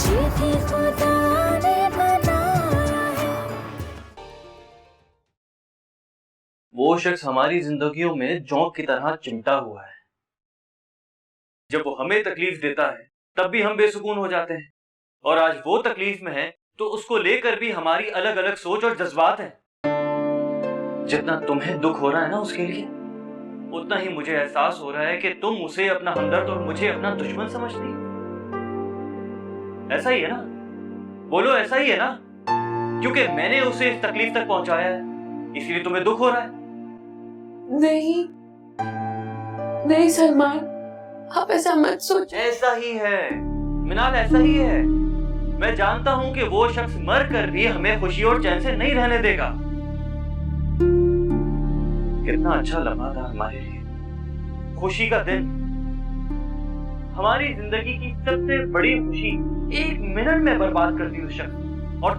मुझे भी खुदा ने बनाया है। वो शख्स हमारी जिंदगियों में जोंक की तरह चिमटा हुआ है। जब वो हमें तकलीफ देता है तब भी हम बेसुकून हो जाते हैं, और आज वो तकलीफ में है तो उसको लेकर भी हमारी अलग अलग सोच और जज्बात हैं। जितना तुम्हें दुख हो रहा है ना उसके लिए, उतना ही मुझे एहसास हो रहा है कि तुम उसे अपना हमदर्द और मुझे अपना दुश्मन समझती हो। ऐसा ही है ना? बोलो, ऐसा ही है ना? क्योंकि मैंने उसे इस तकलीफ तक पहुंचाया है, इसीलिए तुम्हें दुख हो रहा है। नहीं नहीं सलमान, आप ऐसा मत सोचिए। ऐसा ही है मिनाल, ऐसा ही है। मैं जानता हूं कि वो शख्स मर कर भी हमें खुशी और चैन से नहीं रहने देगा। कितना अच्छा लम्हा था हमारे लिए, खुशी का दिन। हमारी जिंदगी की सबसे बड़ी खुशी 1 मिनट में बर्बाद कर दी उस शख्स, और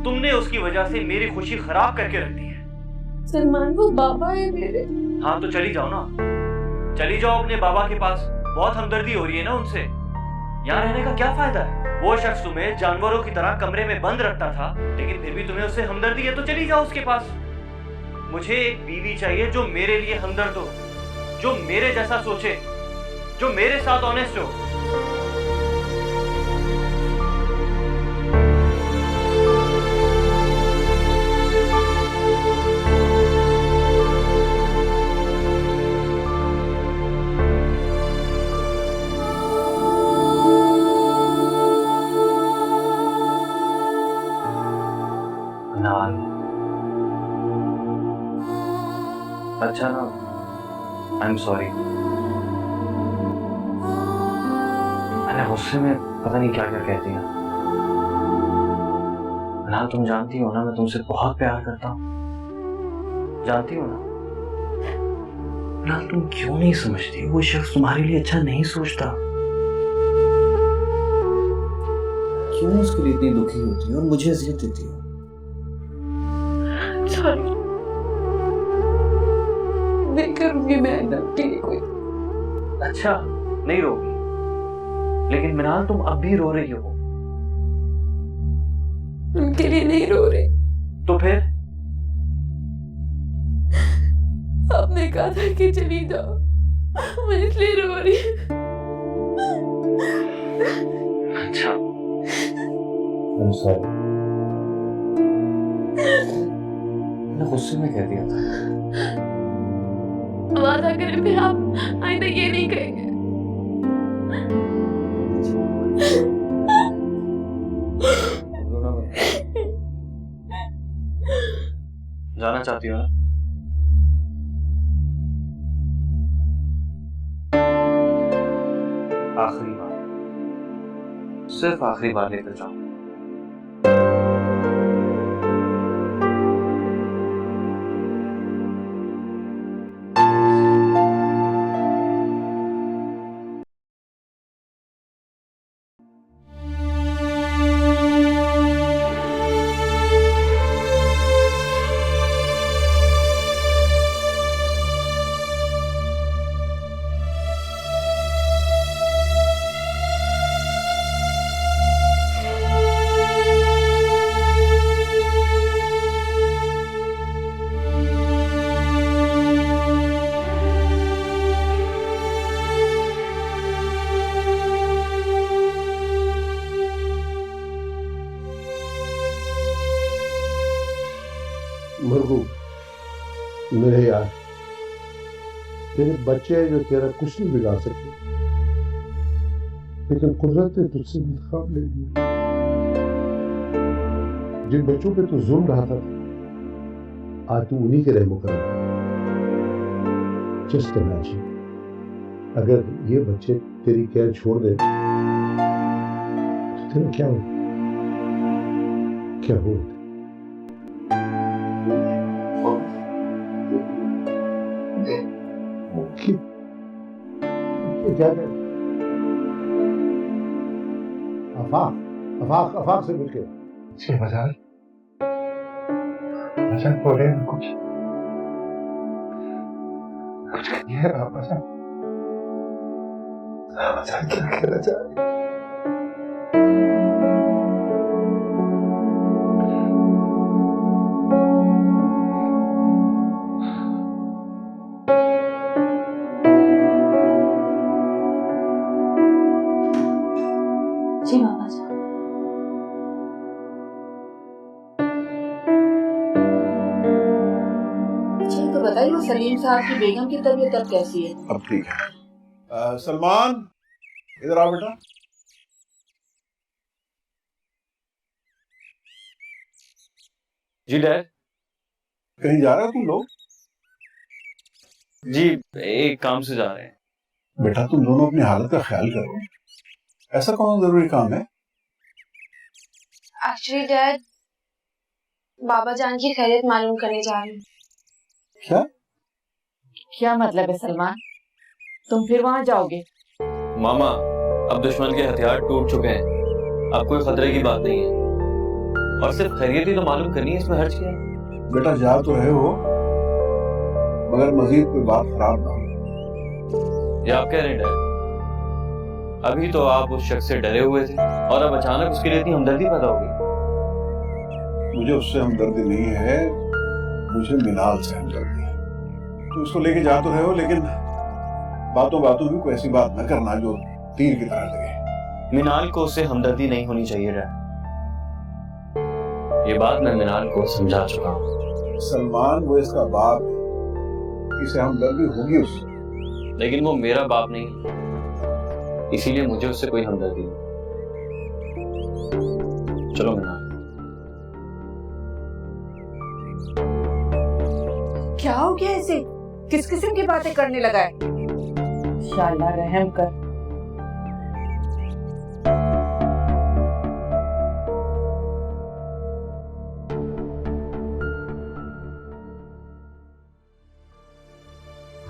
तुमने उसकी वजह से मेरी खुशी खराब करके रख दी है। सलमान, वो बाबा है मेरे। हाँ तो चली जाओ ना, चली जाओ अपने बाबा के पास। बहुत हमदर्दी हो रही है ना उनसे। यहाँ रहने का क्या फायदा है? वो शख्स तुम्हें जानवरों की तरह कमरे में बंद रखता था, लेकिन फिर भी तुम्हें उससे हमदर्दी है तो चली जाओ उसके पास। मुझे एक बीवी चाहिए जो मेरे लिए हमदर्द हो, जो मेरे जैसा सोचे, जो मेरे साथ ऑनेस्ट हो। अच्छा ना, आई एम सॉरी। मैंने गुस्से में पता नहीं क्या क्या कह दिया। ना तुम जानती हो ना, मैं तुमसे बहुत प्यार करता हूँ, जानती हो ना? ना तुम क्यों नहीं समझती, वो शख्स तुम्हारे लिए अच्छा नहीं सोचता। क्यों उसके लिए इतनी दुखी होती हो और मुझे अजियत देती हो? सॉरी, नहीं करूंगी मैं आपके लिए कोई। अच्छा, नहीं रोगी, लेकिन मिनाल तुम अब भी रो रही हो। उनके लिए नहीं रो रहे। तो फिर? आपने कहा था कि चली जाओ, मैं इसलिए रो रही हूँ। अच्छा, I'm sorry। मैंने गुस्से में कह दिया था। वादा करें फिर आप आइंदा ये नहीं कहेंगे। रोना बंद करो। जाना चाहती हो ना? आखिरी बार, सिर्फ आखिरी बार लेकर जाओ। मरहूम मेरे यार, तेरे बच्चे हैं जो तेरा कुछ नहीं बिगाड़ सकते, लेकिन कुदरत ने तुझसे इंतखाब ले लिया। जिन बच्चों पे तू जुल्म रहा था, आज तू उन्हीं के रहमो करम। जस्ट इमेजिन, अगर ये बच्चे तेरी कैद छोड़ दे तो तेरा क्या हो? क्या हो? क्या कर? आफाक से मिलके मजाक बोले ना, कुछ कहिए आप। मजाक क्या कहना चाह रहे? जी बाबा जान। अच्छा तो बताइए वो सलीम साहब की बेगम की तबीयत अब कैसी है? अब ठीक है। सलमान, इधर आओ बेटा। जी डैड। कहीं जा रहे हो तुम लोग? जी एक काम से जा रहे हैं। बेटा तुम दोनों अपनी हालत का ख्याल करो। ऐसा कौन जरूरी काम है? एक्चुअली डैड, बाबा जान की खैरियत मालूम करने जा रही हूँ। क्या? क्या मतलब है सलमान? तुम फिर वहाँ जाओगे? मामा, अब दुश्मन के हथियार टूट चुके हैं, अब कोई खतरे की बात नहीं है। और सिर्फ खैरियत ही तो मालूम करनी है, इसमें हर्ज क्या है? बेटा जा तो रहे हो, मगर मजीद कोई बात खराब ना हो। ये आप कह रहे हैं डैड? अभी तो आप उस शख्स से डरे हुए थे और अब अचानक उसके लिए इतनी हमदर्दी पैदा होगी। मुझे उससे हमदर्दी नहीं है, मुझे मिनाल से हमदर्दी है। तो इसको लेके जा तो रहे हो, लेकिन बातों बातों में कोई ऐसी बात न करना जो तीर की तरह लगे। मिनाल को उससे हमदर्दी नहीं होनी चाहिए डैड। ये बात मैं मिनाल को समझा चुका हूँ। सलमान वो इसका बाप है, इसे हमदर्दी होगी उससे। लेकिन वो मेरा बाप नहीं है, इसीलिए मुझे उससे कोई हमदर्दी नहीं। चलो मिनाल। क्या हो गया इसे? किस किस्म की बातें करने लगा है? इंशाअल्लाह रहम कर।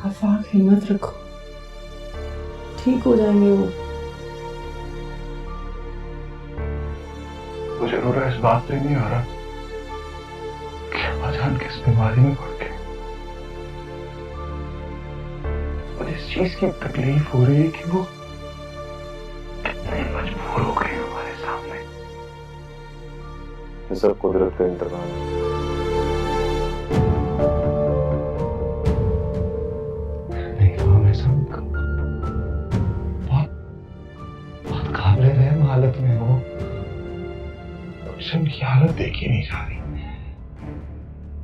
आफाक हिम्मत रखो, ठीक हो जाएंगे वो। मुझे रो रहा इस बात पे नहीं आ रहा कि अम्माजान किस बीमारी में पड़ गए। और इस चीज की तकलीफ हो रही है कि वो कितने मजबूर हो गए हमारे सामने। ये सब कुदरत का इंतजाम है। हालत में हो तो उनकी हालत देखी नहीं जा रही।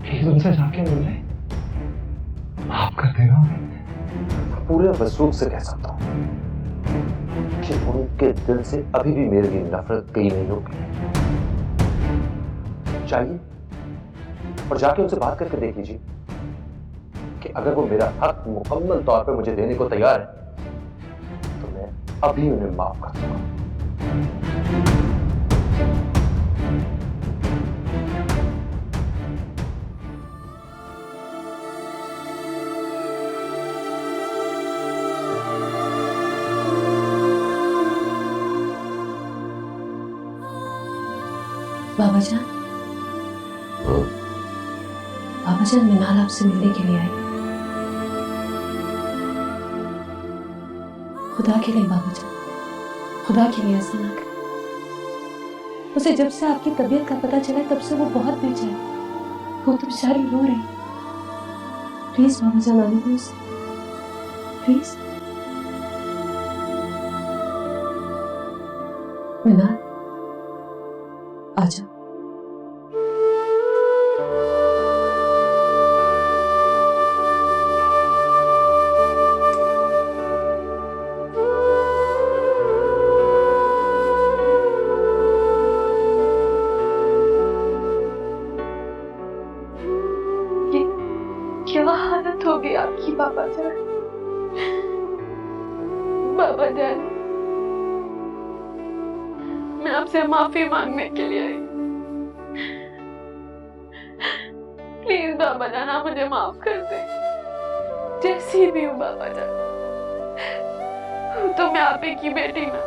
प्लीज उनसे जाके मिले, माफ कर देना। पूरे वसूख से कह सकता हूं कि उनके दिल से अभी भी मेरे लिए नफरत गई नहीं होगी। चाहिए और जाके उनसे बात करके देख लीजिए कि अगर वो मेरा हक मुकम्मल तौर पे मुझे देने को तैयार है तो मैं अभी उन्हें माफ कर दूंगा। बाबा जान, बाबा जान मिनाल आपसे मिलने के लिए आई। खुदा के लिए बाबा जान, खुदा के लिए ऐसा ना करें। उसे जब से आपकी तबीयत का पता चला तब से वो बहुत बेचैन है। वो तो बेचारी रो रही। प्लीज बाबा जान आने दो उसे, प्लीज। मिनाल आजा। क्या हालत हो गई आपकी बाबा जान? बाबा जान, मैं आपसे माफी मांगने के लिए आई। प्लीज बाबा जान, आप मुझे माफ कर दें, जैसी भी हूँ बाबा जान। तो मैं आप ही की बेटी ना।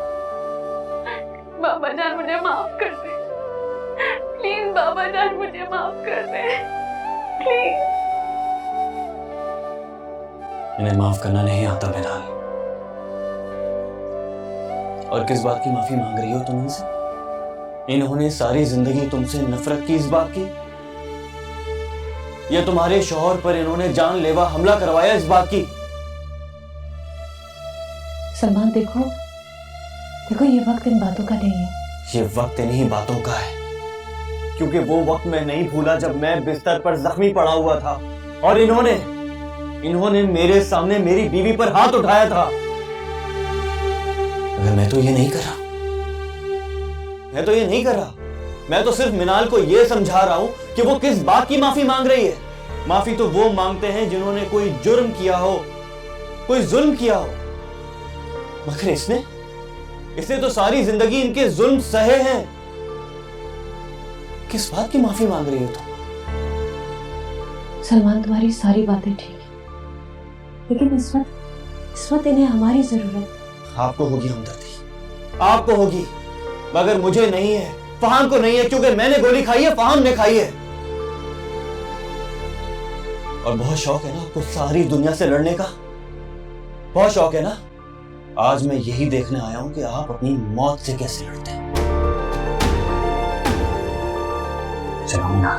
बाबा जान मुझे माफ कर दें, प्लीज बाबा जान मुझे माफ कर दें, प्लीज। इन्हें माफ करना नहीं आता मिनाल। और किस बात की माफी मांग रही हो तुम इनसे? इन्होंने सारी जिंदगी तुमसे नफरत की इस बात की, या तुम्हारे शौहर पर इन्होंने जानलेवा हमला करवाया इस बात की? सलमान देखो, देखो ये वक्त इन बातों का नहीं है। ये वक्त इन्हीं बातों का है, क्योंकि वो वक्त मैं नहीं भूला जब मैं बिस्तर पर जख्मी पड़ा हुआ था और इन्होंने मेरे सामने मेरी बीवी पर हाथ उठाया था। मगर मैं तो ये नहीं कर रहा। मैं तो सिर्फ मिनाल को ये समझा रहा हूं कि वो किस बात की माफी मांग रही है। माफी तो वो मांगते हैं जिन्होंने कोई जुर्म किया हो, कोई जुल्म किया हो। मगर इसने तो सारी जिंदगी इनके जुल्म सहे हैं। किस बात की माफी मांग रही हो तुम? सलमान, तुम्हारी सारी बातें ठीक है, लेकिन इस वक्त इन्हें हमारी जरूरत। आपको होगी हमदर्दी, आपको होगी, मगर मुझे नहीं है, फहाम को नहीं है, क्योंकि मैंने गोली खाई है, फहाम ने खाई है। और बहुत शौक है ना आपको सारी दुनिया से लड़ने का, बहुत शौक है ना। आज मैं यही देखने आया हूं कि आप अपनी मौत से कैसे लड़ते हैं। चलो ना।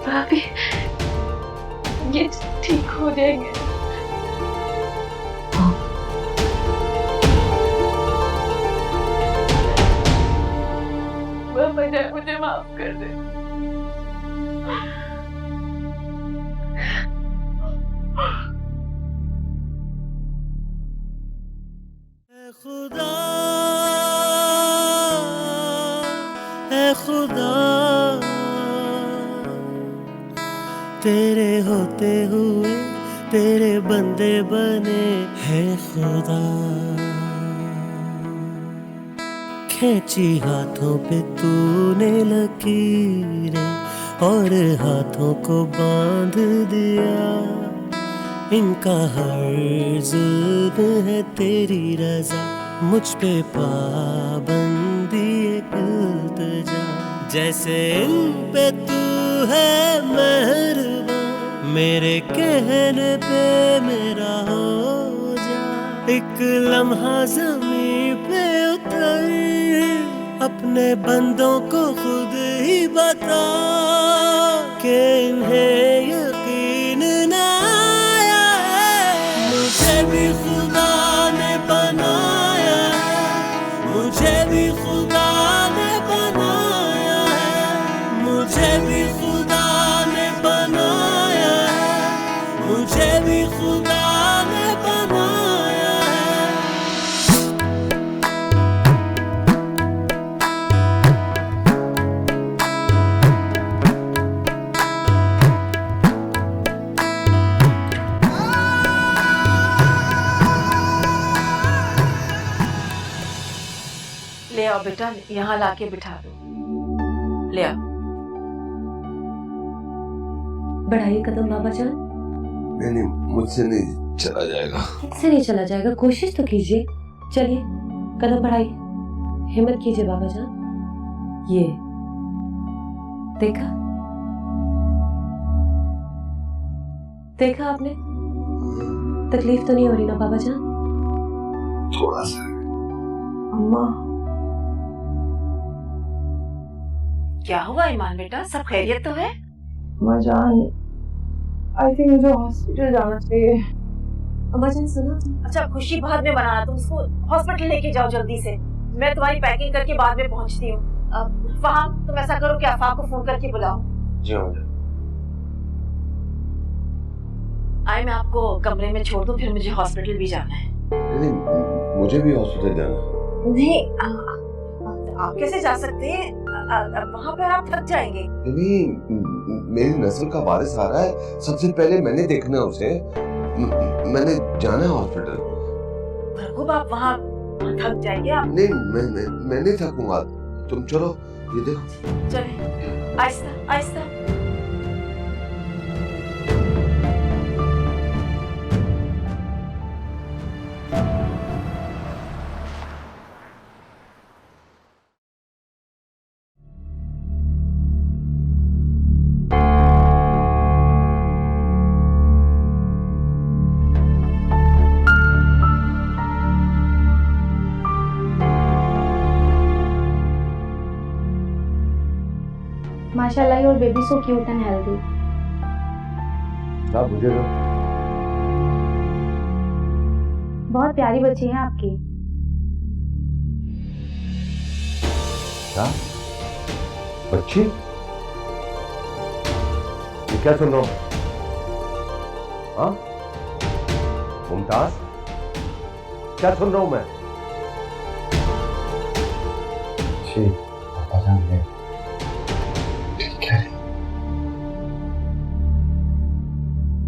भाभी, ये ठीक हो जाएंगे। बाबा जान मुझे माफ कर दे। खुदा तेरे होते हुए तेरे बंदे बने हैं खुदा। खींची हाथों पे तूने लकीरें और हाथों को बांध दिया। इनका हर जुल्म है तेरी रजा, मुझ पे पाबंदी एक इल्तिजा। जैसे इन पे तू है मेहरबान, मेरे कहने पे मेरा हो जा। एक लम्हा ज़मीं पे उतर, अपने बंदों को खुद ही बता कि इन्हें यकीन ना आया है। मुझे भी खुदा ने बनाया है, मुझे भी खुदा ने बनाया है, मुझे भी खुदा ने बनाया है, मुझे भी खुदा ने बनाया है। ले आओ बेटा, यहाँ लाके बिठा दो। ले आओ। बढ़ाइए कदम बाबा जान। नहीं, मुझसे नहीं चला जाएगा। कैसे नहीं चला जाएगा? कोशिश तो कीजिए। चलिए कदम बढ़ाइए, हिम्मत कीजिए बाबा जान। ये देखा आपने? तकलीफ तो नहीं हो रही ना बाबा जान? थोड़ा सा। अम्मा, क्या हुआ ईमान बेटा? सब खैरियत तो है? अम्मा जान, आई थिंक मुझे हॉस्पिटल जाना चाहिए। अम्मा जान सुनो। अच्छा, खुशी बाद में बनाना, तुम उसको हॉस्पिटल लेके जाओ जल्दी से। मैं तुम्हारी पैकिंग करके बाद में पहुंचती हूँ। फहाम, तुम ऐसा करो कि आफाक को फोन करके बुलाओ। जी मैडम। आए, मैं आपको कमरे में छोड़ दूं, फिर मुझे हॉस्पिटल भी जाना है। नहीं, मुझे भी हॉस्पिटल जाना है। नहीं, आप कैसे जा सकते हैं? वहाँ पर आप थक जाएंगे। नहीं, मेरी नस्ल का वारिस आ रहा है, सबसे पहले मैंने देखना है उसे। मैंने जाना है हॉस्पिटल। भरगूब, आप वहाँ थक जाएंगे आप। नहीं, मैं नहीं थकूंगा। तुम चलो, ये देखो। चले, आहिस्ता आहिस्ता। माशाल्लाह your baby so cute and healthy. ना मुझे तो बहुत प्यारी बच्ची है आपकी। क्या बच्ची? ये क्या सुन रहा हूं? हाँ मुमताज, क्या सुन रहा हूं मैं? जी पापा जान ले, ठीक है।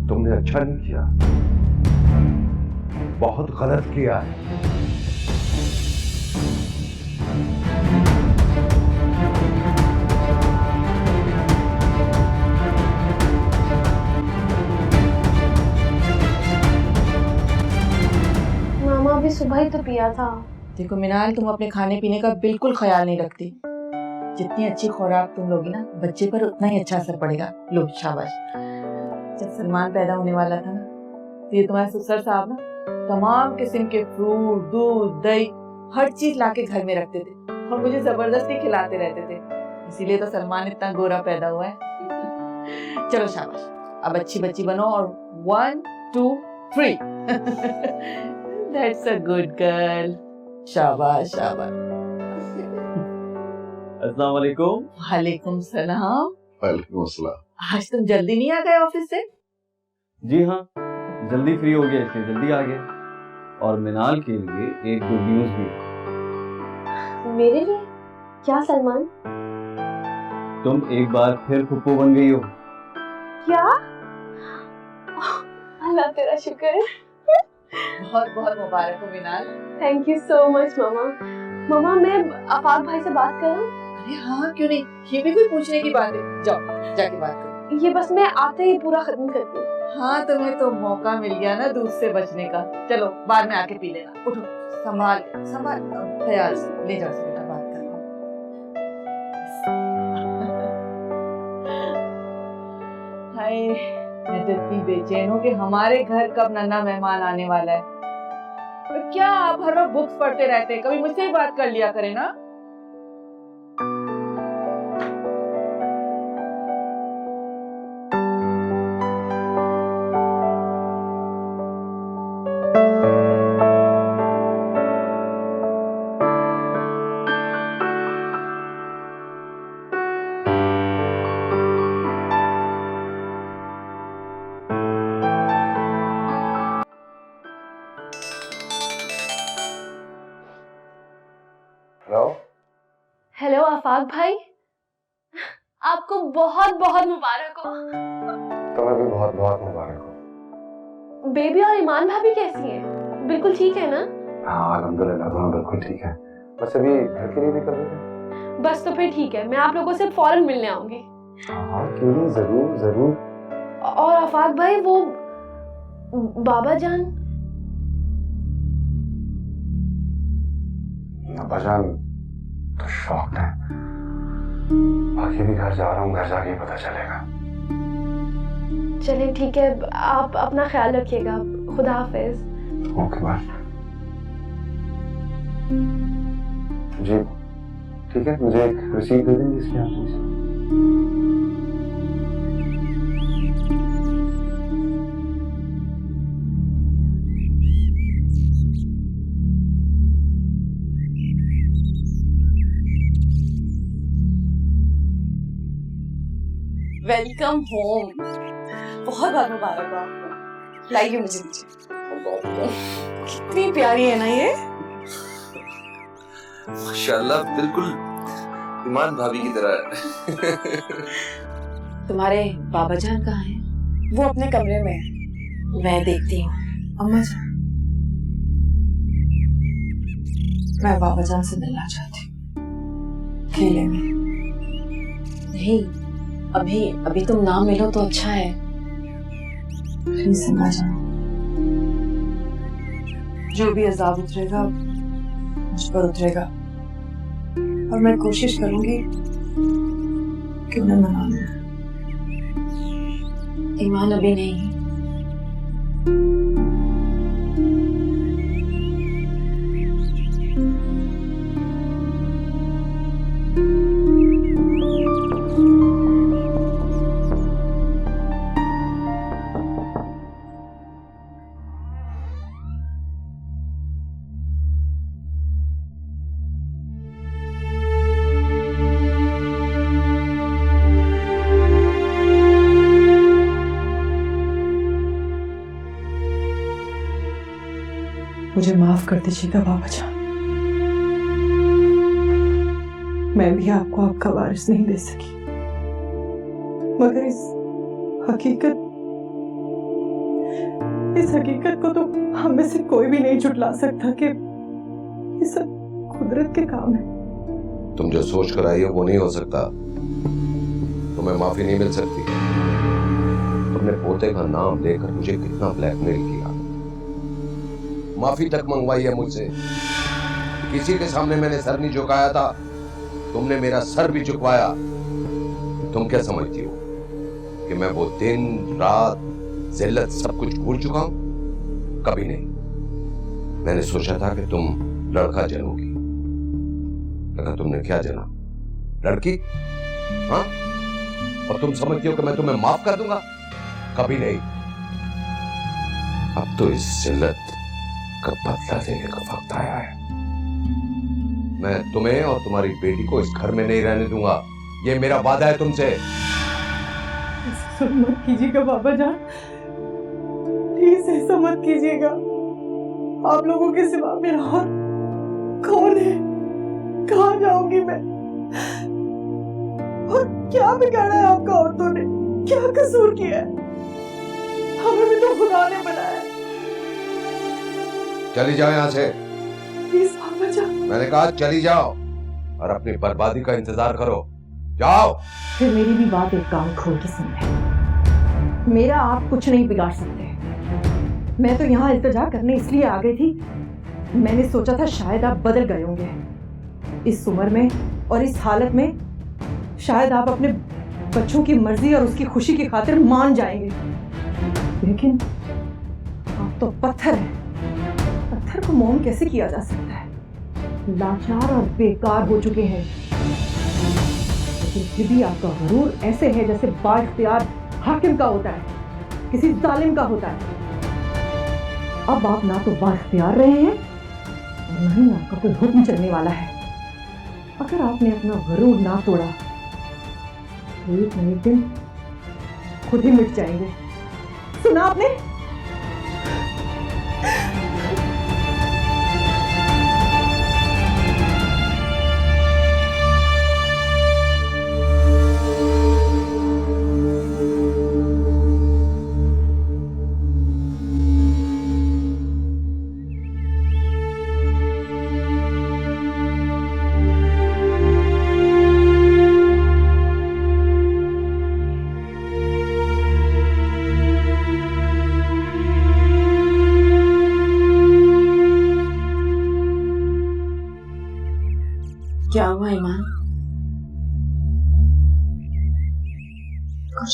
तुमने अच्छा नहीं किया, बहुत गलत किया है। मामा अभी सुबह ही तो पिया था। देखो मिनाल, तुम अपने खाने पीने का बिल्कुल ख्याल नहीं रखती। जितनी अच्छी खुराक तुम लोगी ना, बच्चे पर उतना ही अच्छा असर पड़ेगा। लो शाबाश। जब सलमान पैदा होने वाला था ना, तो ये तुम्हारे ससुर साहब ना तमाम किस्म के फ्रूट, दूध, दही, हर चीज लाके घर में रखते थे और मुझे जबरदस्ती खिलाते रहते थे। इसीलिए तो सलमान इतना गोरा पैदा हुआ है। चलो शाबाश, अब अच्छी बच्ची बनो और 1 2 3 That's a good girl. शाबाश शाबाश। अस्सलाम वालेकुम। वालेकुम सलाम। वालेकुम अस्सलाम। आज तुम जल्दी नहीं आ गए ऑफिस से? जी हाँ, जल्दी फ्री हो गया इसलिए जल्दी आ गया। और मिनाल के लिए एक गुड न्यूज भी है। मेरे लिए क्या सलमान? तुम एक बार फिर फुप्पो बन गई हो। क्या? अल्लाह तेरा शुक्र है। बहुत बहुत मुबारक हो मिनाल। थैंक यू सो मच मामा। मामा मैं आफाक भाई से बात करूं? अरे हाँ, क्यों नहीं, ये भी कोई पूछने की बात है। जाओ जाके बात करो। ये बस मैं आते ही पूरा खत्म करती हूँ। हाँ, तुम्हें तो मौका मिल गया ना दूध से बचने का। चलो बाद में आके पी लेना। उठो, संभाल संभाल, ख्याल से ले जाओ बेटा, बात कर लो। हाय, मैं तो इतनी बेचैन हूँ कि हमारे घर कब नन्हा मेहमान आने वाला है। पर क्या आप हर वक्त बुक्स पढ़ते रहते हैं, कभी मुझसे ही बात कर लिया करें ना। हेलो आफाक भाई, आपको बहुत बहुत मुबारक हो। तुम्हें भी बहुत बहुत मुबारक हो। बेबी और ईमान भाभी कैसी हैं? बिल्कुल ठीक है ना? हाँ अल्हम्दुलिल्लाह, दोनों बिल्कुल ठीक है। बस अभी घर के लिए निकल रहे थे। बस तो फिर ठीक है, मैं आप लोगों से फौरन मिलने आऊंगी। हाँ क्यों नहीं, जरूर जरूर। और आफाक भाई, वो बाबा जान? अब्बाजान तो शौक है, बाकी भी घर जा रहा हूँ, घर जाके ही पता चलेगा। चलिए ठीक है, आप अपना ख्याल रखिएगा। खुदा हाफिज। Okay bye. जी ठीक है, मुझे एक रिसीट दे देंगे इसकी आप प्लीज। Welcome home. बहुत बहुत मुबारक हो आपको। लाइए मुझे कितनी प्यारी है ना ये। माशाल्लाह, बिल्कुल ईमान भाभी की तरह। तुम्हारे बाबा जान कहाँ हैं? वो अपने कमरे में है, मैं देखती हूँ। अम्मा जान, मैं बाबा जान से मिलना चाहती हूँ, अकेले में। नहीं, अभी तुम ना मिलो तो अच्छा है। प्लीज अम्मा जान, जो भी अजाब उतरेगा मुझ पर उतरेगा, और मैं कोशिश करूंगी कि उन्हें मना लूं। ईमान अभी नहीं। मुझे माफ कर दीजिएगा बाबा जान। मैं भी आपको आपका वारिस नहीं दे सकी, मगर इस हकीकत को तो हम में से कोई भी नहीं झुटला सकता कि ये सब कुदरत के काम है। तुम जो सोच कर आई हो वो नहीं हो सकता। तुम्हें माफी नहीं मिल सकती। तुमने पोते का नाम लेकर मुझे कितना ब्लैकमेल किया, माफी तक मंगवाई है मुझसे। किसी के सामने मैंने सर नहीं झुकाया था, तुमने मेरा सर भी झुकवाया। तुम क्या समझती हो कि मैं वो दिन रात जिल्लत सब कुछ भूल चुका हूं? कभी नहीं। मैंने सोचा था कि तुम लड़का जनोगी, अगर तुमने क्या जना? लड़की? हाँ? और तुम समझती हो कि मैं तुम्हें माफ कर दूंगा? कभी नहीं। अब तो इस जिल्लत का बदला देने का वक्त आया है। मैं तुम्हें और तुम्हारी बेटी को इस घर में नहीं रहने दूंगा, ये मेरा वादा है तुमसे। ऐसा मत कीजिएगा बाबा जान, प्लीज ऐसा मत कीजिएगा। आप लोगों के सिवा मेरा और कौन है? कहाँ जाऊंगी मैं? और क्या बिगाड़ा है आपका औरतों ने? क्या कसूर किया है? हमें भी तो खुदा ने बनाया। चली जाओ यहाँ से। प्लीज बाबा जान। मैंने कहा चली जाओ और अपनी बर्बादी का इंतजार करो। जाओ। फिर मेरी भी बात एक कान खोल के सुन ले। मेरा आप कुछ नहीं बिगाड़ सकते। मैं तो यहाँ इल्तिजा करने इसलिए आ गई थी, मैंने सोचा था शायद आप बदल गए होंगे इस उम्र में और इस हालत में। शायद आप अपने बच्चों की मर्जी और उसकी खुशी की खातिर मान जाएंगे, लेकिन आप तो पत्थर हैं। पत्थर को मोम कैसे किया जा सकता है? लाचार और बेकार हो चुके हैं। लेकिन फिर भी आपका गरूर ऐसे है जैसे बाइख्तियार हाकिम का होता है, किसी जालिम का होता है। अब आप ना तो बाइख्तियार रहे हैं और ना ही आपका कोई हुक्म चलने वाला है। अगर आपने अपना गरूर ना तोड़ा तो एक न एक दिन खुद ही मिट जाएंगे। सुना आपने? क्या हुआ ईमान? कुछ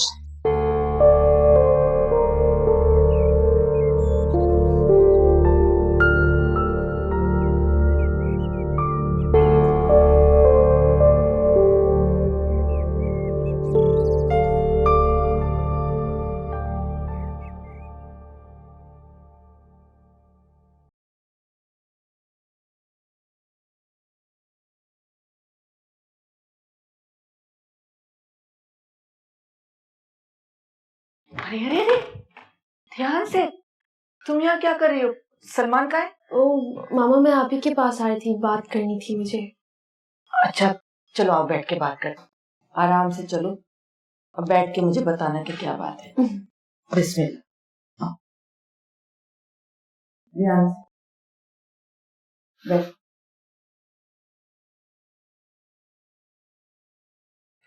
अरे अरे अरे, ध्यान से। तुम यहाँ क्या कर रही हो? सलमान कहाँ है? ओ मामा, मैं आप ही के पास आई थी, बात करनी थी मुझे। अच्छा चलो आओ बैठ के बात कर। आराम से चलो, अब बैठ के मुझे बताना कि क्या बात है। बिस्मिल्लाह। आओ। ध्यान से बैठ।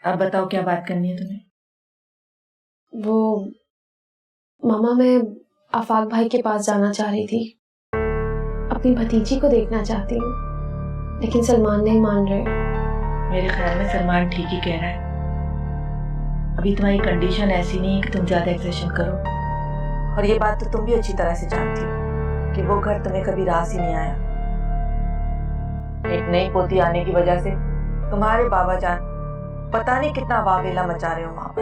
अब बताओ क्या बात करनी है तुम्हें? वो मामा, मैं आफाक भाई के पास जाना चाह रही थी, अपनी भतीजी को देखना चाहती हूँ, लेकिन सलमान नहीं मान रहे। मेरे ख्याल में सलमान ठीक ही कह रहा है। अभी तुम्हारी कंडीशन ऐसी नहीं है कि तुम ज्यादा एक्सेशन करो, और ये बात तो तुम भी अच्छी तरह से जानती हो कि वो घर तुम्हें कभी रास ही नहीं आया। एक नई पोती आने की वजह से तुम्हारे बाबा जान पता नहीं कितना वावेला मचा रहे हो वहां पर।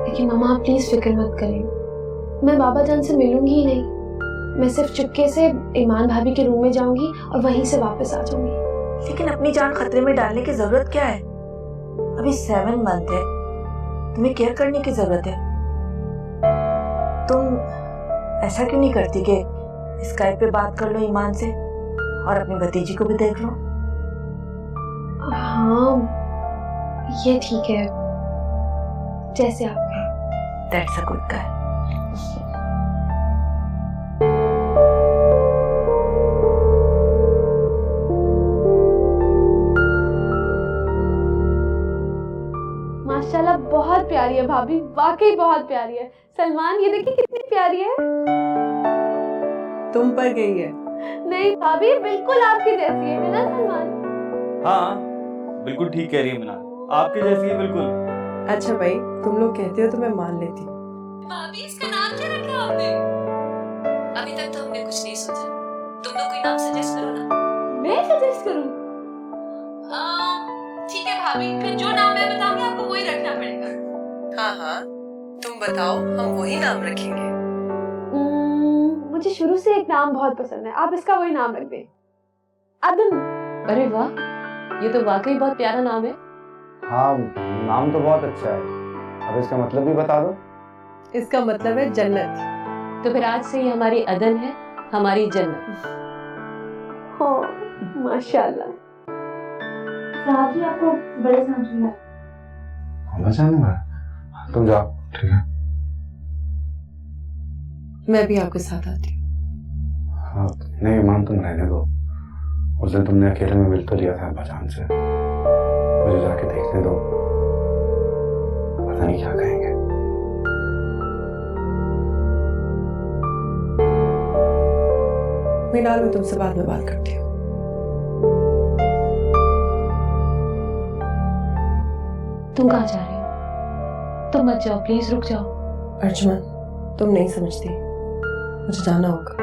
लेकिन मामा आप प्लीज फिक्र मत करें, मैं बाबा जान से मिलूंगी ही नहीं। मैं सिर्फ चुपके से ईमान भाभी के रूम में जाऊंगी और वहीं से वापस आ जाऊंगी। लेकिन अपनी जान खतरे में डालने की जरूरत क्या है? अभी 7 मंथ है, तुम्हें केयर करने की जरूरत है। तुम ऐसा क्यों नहीं करती कि स्काइप पे बात कर लो ईमान से और अपनी भतीजी को भी देख लो। हाँ ये ठीक है, जैसे आप कहें। That's a good guy. माशाल्लाह बहुत प्यारी है भाभी, वाकई बहुत प्यारी है। सलमान ये देखिए कितनी प्यारी है। तुम पर गई है। नहीं भाभी बिल्कुल आपकी जैसी है ना सलमान? हाँ बिल्कुल ठीक कह रही है मिनाल, आपके जैसी है बिल्कुल। अच्छा भाई तुम लोग कहते हो तो मैं मान लेती हूँ। भाभी इसका नाम क्या रखा आपने? अभी तक तो हमने कुछ नहीं सोचा, तुम लोग कोई नाम सजेस्ट करो ना। मैं सजेस्ट करूँ? ठीक है भाभी, फिर जो नाम मैं बताऊंगी आपको वही रखना पड़ेगा। हाँ हाँ तुम बताओ, हम वही नाम रखेंगे। मुझे शुरू से एक नाम बहुत पसंद है, आप इसका वही नाम रख दें, अदन। अरे वाह, ये तो वाकई बहुत प्यारा नाम है। हाँ नाम तो बहुत अच्छा है, अब इसका मतलब भी बता दो। इसका मतलब है जन्नत। तो फिर आज से ये हमारी अदन है, हमारी जन्नत। हो माशाल्लाह। साहब जी आपको बड़े समझिए। बचाने तुम जाओ, ठीक है? मैं भी आपके साथ आती हूँ। हाँ नहीं ईमान तुम रहने दो, उस दिन तुमने अकेले में मिल तो लिया था बचान से, मुझे जाके देखने दो, पता नहीं क्या कहेंगे। मीनाल मैं तुमसे बाद में बात करती हूँ। तुम कहाँ जा रहे हो? तुम मत जाओ प्लीज, रुक जाओ। अर्जुमन तुम नहीं समझती, मुझे जाना होगा।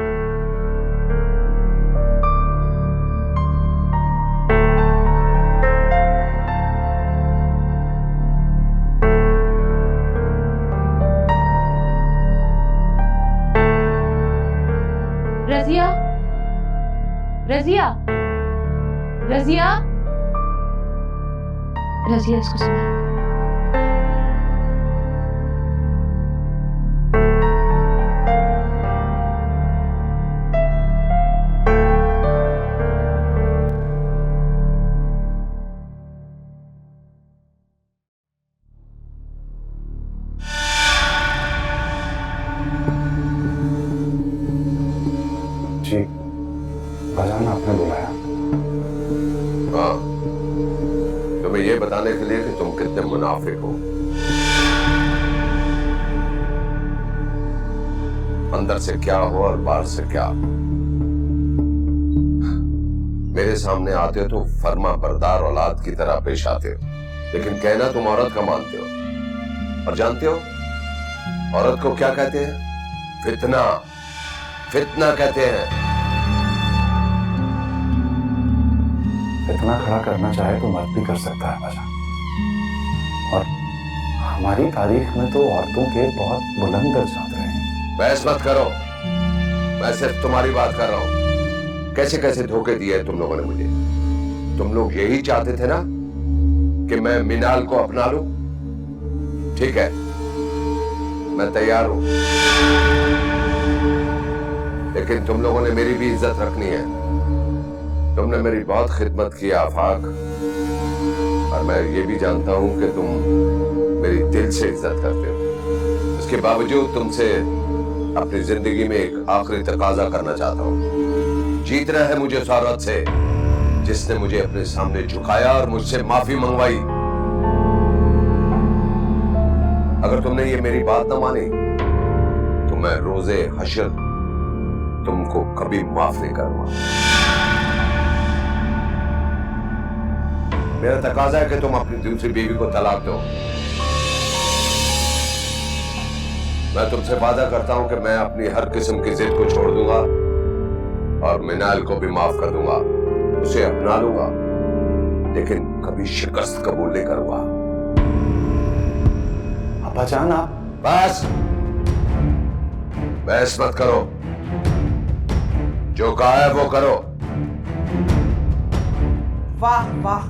रजिया, रजिया, रजिया, रजिया इसको सुना। जी बाजान आपने बुलाया? हाँ, तुम्हें ये बताने के लिए कि तुम कितने मुनाफिक हो। अंदर से क्या हो और बाहर से क्या। मेरे सामने आते हो तो फर्मा बरदार औलाद की तरह पेश आते हो, लेकिन कहना तुम औरत का मानते हो। और जानते हो औरत को क्या कहते हैं? फितना, फितना कहते हैं। इतना खड़ा करना चाहे तो मर्द भी कर सकता है बाजान, और हमारी तारीख में तो औरतों के बहुत बुलंद दर्जात रहे हैं। बहस मत करो, मैं सिर्फ तुम्हारी बात कर रहा हूं। कैसे कैसे धोखे दिए तुम लोगों ने मुझे। तुम लोग यही चाहते थे ना कि मैं मिनाल को अपना लूं? ठीक है, मैं तैयार हूं, लेकिन तुम लोगों ने मेरी भी इज्जत रखनी है। तुमने मेरी बहुत खिदमत की आफाक, और मैं ये भी जानता हूं कि तुम मेरी दिल से इज्जत करते हो। इसके बावजूद तुमसे अपनी जिंदगी में एक आखिरी तकाजा करना चाहता हूं। जीतना है मुझे उस औरत से जिसने मुझे अपने सामने झुकाया और मुझसे माफी मंगवाई। अगर तुमने ये मेरी बात ना मानी तो मैं रोजे हशर तुमको कभी माफ नहीं करूंगा। मेरा तकाजा है कि तुम अपनी दूसरी बीवी को तलाक दो। मैं तुमसे वादा करता हूं कि मैं अपनी हर किस्म की जिद को छोड़ दूंगा और मिनाल को भी माफ कर दूंगा, उसे अपना लूंगा, लेकिन कभी शिकस्त कबूल नहीं करूंगा। बाजान आप बस बहस मत करो, जो कहा है वो करो। वाह वाह,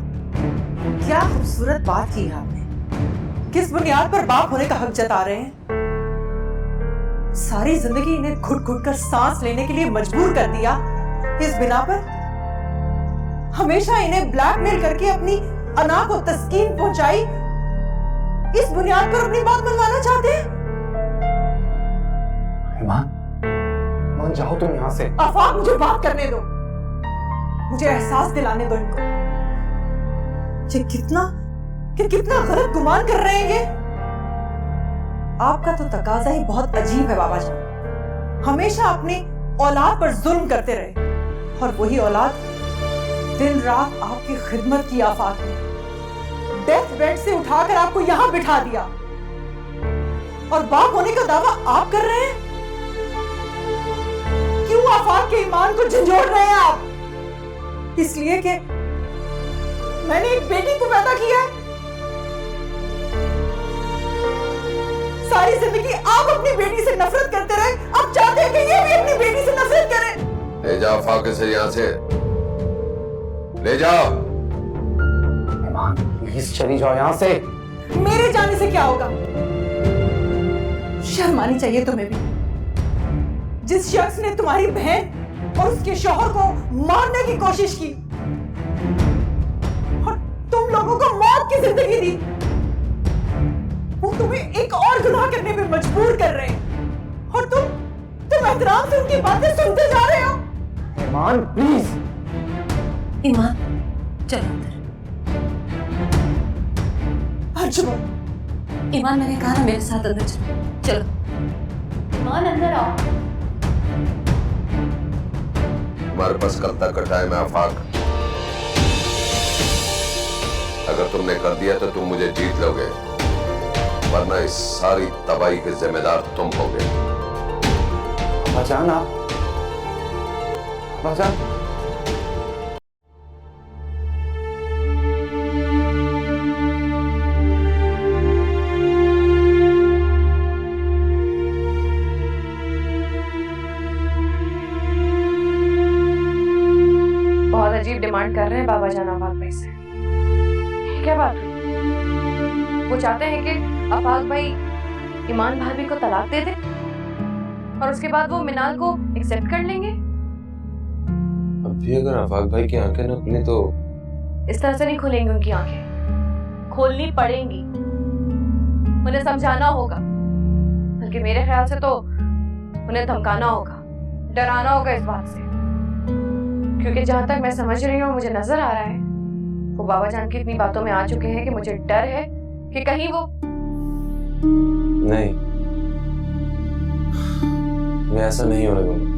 क्या खूबसूरत बात की आपने। किस बुनियाद पर बाप होने का हक जता रहे हैं? सारी जिंदगी इन्हें घुट घुट कर सांस लेने के लिए मजबूर कर दिया, इस बिना पर हमेशा इन्हें ब्लैकमेल करके अपनी अना को तस्कीन पहुंचाई, इस बुनियाद पर अपनी बात मनवाना चाहते हैं। ईमान जाओ तुम यहाँ से। आफाक, मुझे बात करने दो, मुझे एहसास दिलाने दो इनको कि कितना गलत गुमान कर रहे हैं ये। आपका तो तकाजा ही बहुत अजीब है बाबा जान, हमेशा अपनी औलाद पर जुल्म करते रहे और वही औलाद दिन रात आपकी खिदमत की। आफाक ने डेथ बेड से उठाकर आपको यहां बिठा दिया और बाप होने का दावा आप कर रहे हैं। क्यों आफाक के ईमान को झंझोड़ रहे हैं आप? इसलिए कि मैंने एक बेटी को पैदा किया है। सारी जिंदगी आप अपनी बेटी से नफरत करते रहे, आप चाहते हैं कि ये भी अपनी बेटी से नफरत करे। ले जा फाके से यहाँ से, ले जा। ईमान प्लीज चली जाओ यहाँ से। मेरे जाने से क्या होगा? शर्म आनी चाहिए तुम्हें भी। जिस शख्स ने तुम्हारी बहन और उसके शौहर को मारने की कोशिश की और तुम लोगों को मौत की जिंदगी दी, वो तुम्हें एक और गुनाह करने में मजबूर कर रहे हैं और तुम एहतराम से उनकी बातें सुनते जा रहे हो। ईमान प्लीज। ईमान चलो अंदर। अर्जुन, ईमान मैंने कहा ना मेरे साथ अंदर चलो। चलो ईमान अंदर आओ। हमारे पास कल तक का टाइम है आफाक। अगर तुमने कर दिया तो तुम मुझे जीत लोगे, वरना इस सारी तबाही के जिम्मेदार तुम होगे। बचाना बचा। बहुत अजीब डिमांड कर रहे हैं बाबा जान आफाक भाई से। क्या बात हुई? वो चाहते हैं कि आफाक भाई ईमान भाभी को तलाक दे दे और उसके बाद वो मिनाल को एक्सेप्ट कर लेंगे। अब भी अगर आफाक भाई की आंखें न खुली तो इस तरह से नहीं खुलेंगी उनकी आंखें, खोलनी पड़ेंगी। उन्हें समझाना होगा, बल्कि मेरे ख्याल से तो उन्हें धमकाना होगा, डराना होगा इस बात से। क्योंकि जहां तक मैं समझ रही हूँ, मुझे नजर आ रहा है वो बाबा जान की इतनी बातों में आ चुके हैं कि मुझे डर है कि कहीं वो नहीं, मैं ऐसा नहीं होने दूंगा।